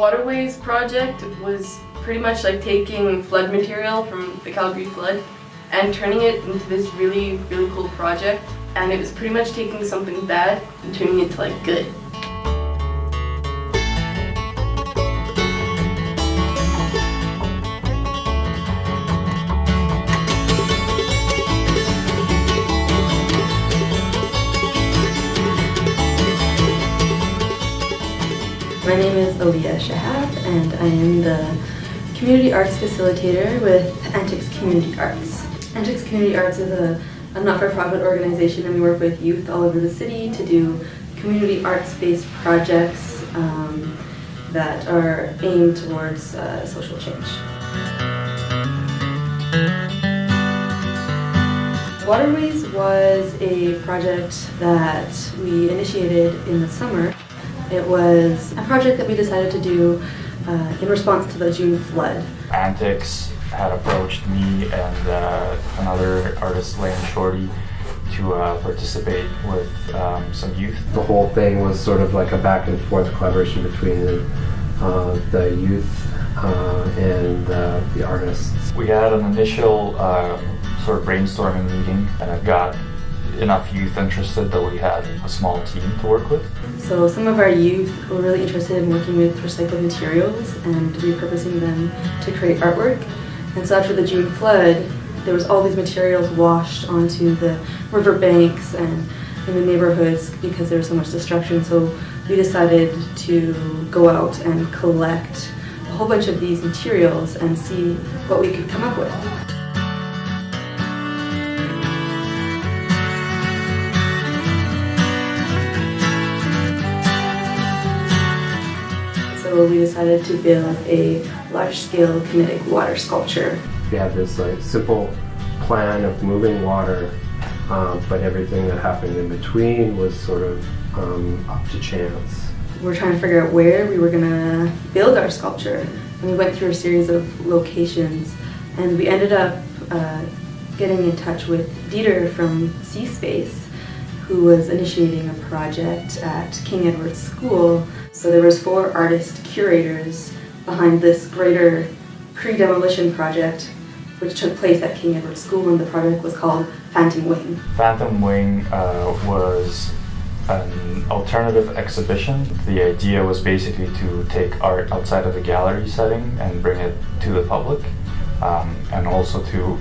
Waterways project was pretty much like taking flood material from the Calgary flood and turning it into this really cool project. And it was pretty much taking something bad and turning it to like good. My name is Alia Shahab, and I am the Community Arts Facilitator with Antyx Community Arts. Antyx Community Arts is a not-for-profit organization, and we work with youth all over the city to do community arts-based projects that are aimed towards social change. Waterways was a project that we initiated in the summer. It was a project that we decided to do in response to the June flood. Antyx had approached me and another artist, Shordee, to participate with some youth. The whole thing was sort of like a back and forth collaboration between the youth and the artists. We had an initial sort of brainstorming meeting, and it got enough youth interested that we had a small team to work with. So some of our youth were really interested in working with recycled materials and repurposing them to create artwork. And so after the June flood, there was all these materials washed onto the river banks and in the neighborhoods because there was so much destruction. So we decided to go out and collect a whole bunch of these materials and see what we could come up with. So we decided to build a large-scale kinetic water sculpture. We had this like simple plan of moving water, but everything that happened in between was sort of up to chance. We're trying to figure out where we were going to build our sculpture, and we went through a series of locations, and we ended up getting in touch with Dyck from CSPACE, who was initiating a project at King Edward's School. So there was 4 artist curators behind this greater Pre-Demolition project, which took place at King Edward's School, and the project was called Phantom Wing. Phantom Wing was an alternative exhibition. The idea was basically to take art outside of the gallery setting and bring it to the public, and also to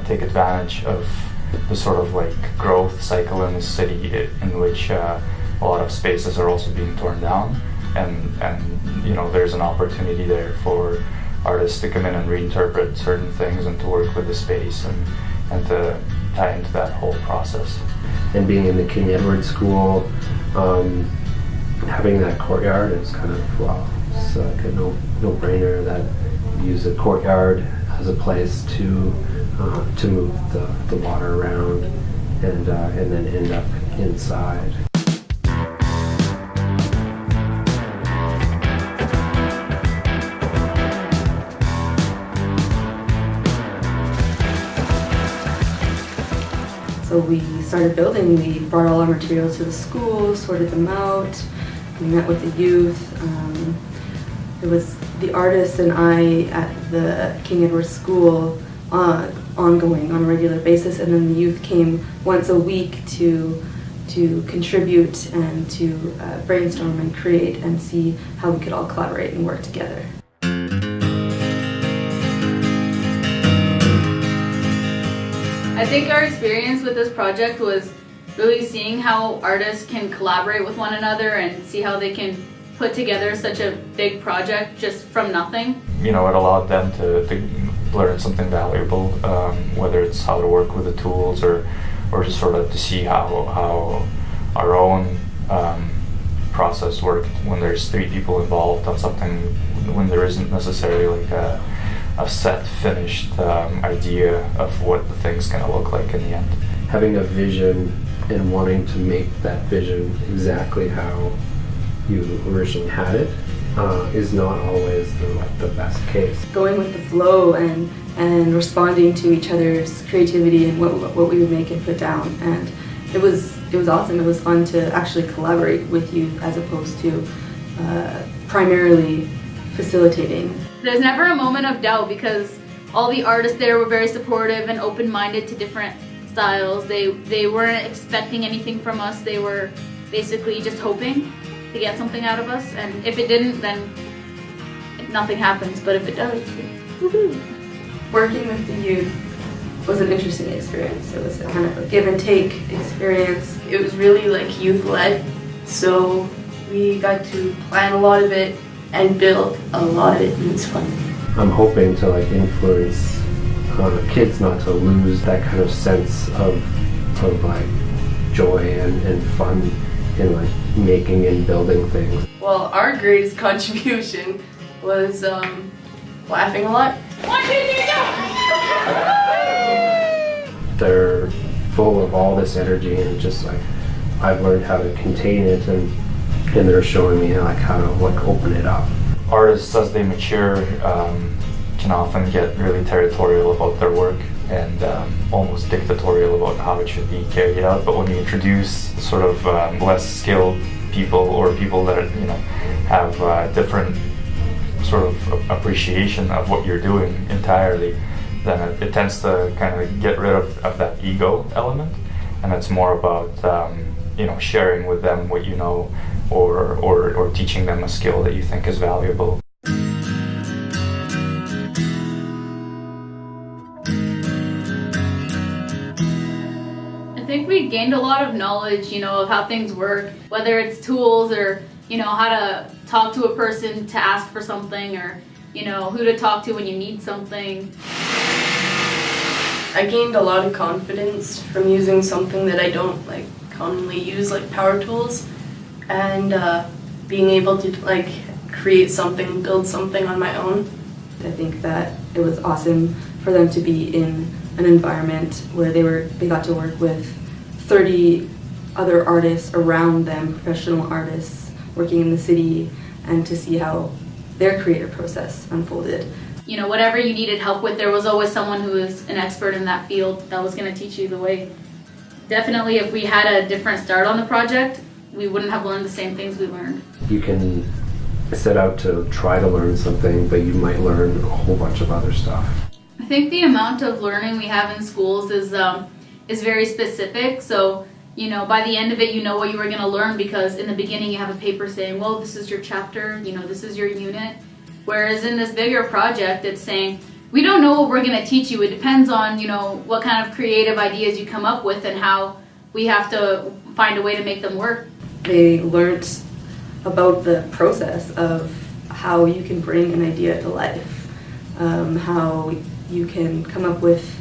take advantage of the sort of like growth cycle in the city in which a lot of spaces are also being torn down, and you know, there's an opportunity there for artists to come in and reinterpret certain things and to work with the space and to tie into that whole process. And being in the King Edward School, having that courtyard is kind of, well, it's like a no-brainer that you use the courtyard as a place to move the water around and then end up inside. So we started building. We brought all our materials to the school, sorted them out, we met with the youth. It was the artists and I at the King Edward School ongoing on a regular basis, and then the youth came once a week to contribute and to brainstorm and create and see how we could all collaborate and work together. I think our experience with this project was really seeing how artists can collaborate with one another and see how they can put together such a big project just from nothing. You know, it allowed them to learn something valuable, whether it's how to work with the tools or just sort of to see how our own process worked when there's 3 people involved on something, when there isn't necessarily like a set, finished idea of what the thing's going to look like in the end. Having a vision and wanting to make that vision exactly how you originally had it is not always the best case. Going with the flow and responding to each other's creativity and what we would make and put down, and it was awesome. It was fun to actually collaborate with you as opposed to primarily facilitating. There's never a moment of doubt because all the artists there were very supportive and open-minded to different styles. They weren't expecting anything from us. They were basically just hoping to get something out of us, and if it didn't, then nothing happens, but if it does, woohoo! Working with the youth was an interesting experience. It was a kind of a give and take experience. It was really like youth-led, so we got to plan a lot of it and build a lot of it, and it was fun. I'm hoping to like influence kids not to lose that kind of sense of like joy and fun in like making and building things. Well, our greatest contribution was laughing a lot. 1, 2, 3, go! They're full of all this energy, and just like I've learned how to contain it, and they're showing me like how to like open it up. Artists, as they mature, can often get really territorial about their work and almost dictatorial about how it should be carried out. But when you introduce sort of less skilled people or people that have different sort of appreciation of what you're doing entirely, then it tends to kind of get rid of that ego element, and it's more about sharing with them what you know, or teaching them a skill that you think is valuable. I think we gained a lot of knowledge, of how things work, whether it's tools or, how to talk to a person to ask for something, or, who to talk to when you need something. I gained a lot of confidence from using something that I don't commonly use, like power tools, and being able to create something, build something on my own. I think that it was awesome for them to be in an environment where they got to work with 30 other artists around them, professional artists working in the city, and to see how their creative process unfolded. Whatever you needed help with, there was always someone who was an expert in that field that was going to teach you the way. Definitely, if we had a different start on the project, we wouldn't have learned the same things we learned. You can set out to try to learn something, but you might learn a whole bunch of other stuff. I think the amount of learning we have in schools is very specific. So, by the end of it, you know what you were going to learn, because in the beginning you have a paper saying, well, this is your chapter, this is your unit. Whereas in this bigger project, it's saying, we don't know what we're going to teach you. It depends on, what kind of creative ideas you come up with and how we have to find a way to make them work. They learned about the process of how you can bring an idea to life, how you can come up with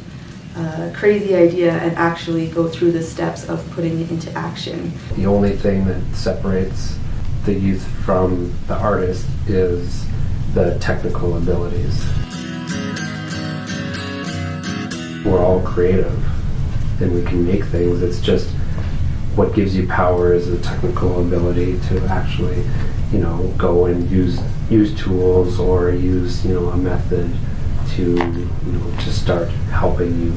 a crazy idea and actually go through the steps of putting it into action. The only thing that separates the youth from the artist is the technical abilities. We're all creative and we can make things. It's just what gives you power is the technical ability to actually, go and use tools or use, a method to start helping you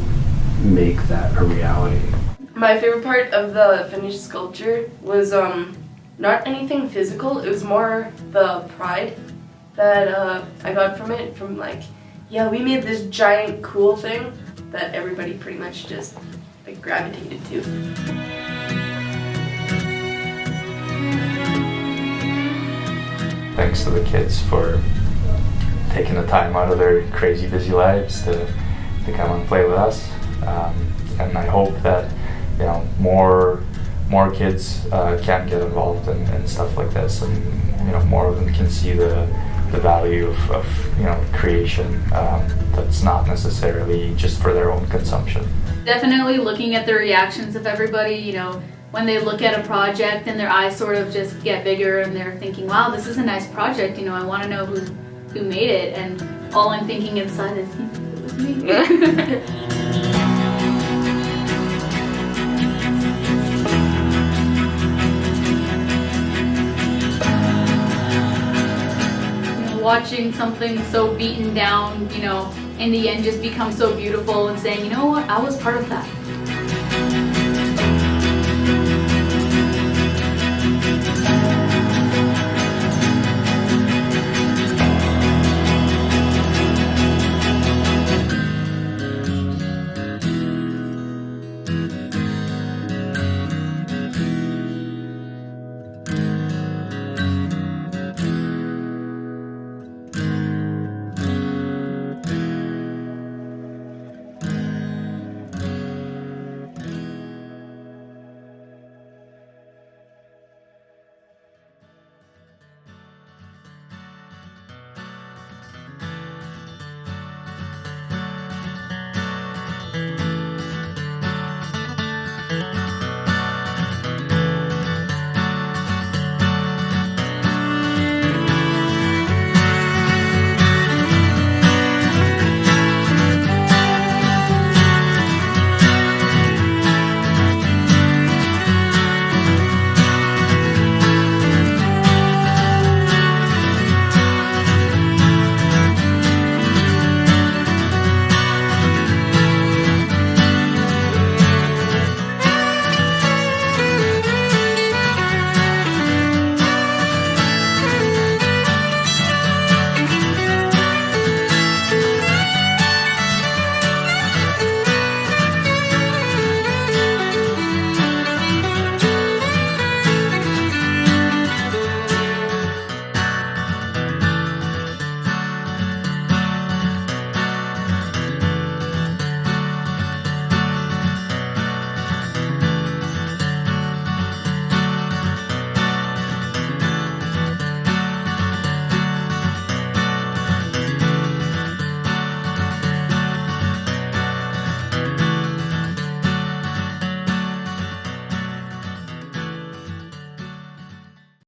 make that a reality. My favorite part of the finished sculpture was not anything physical. It was more the pride that I got from it. We made this giant cool thing that everybody pretty much just gravitated to. Thanks to the kids for taking the time out of their crazy busy lives to come and play with us, and I hope that more kids can get involved in stuff like this, and more of them can see the value of creation that's not necessarily just for their own consumption. Definitely looking at the reactions of everybody, when they look at a project and their eyes sort of just get bigger and they're thinking, wow, this is a nice project, I want to know who made it, and all I'm thinking inside is, it was me. Watching something so beaten down, in the end just become so beautiful, and saying, you know what, I was part of that.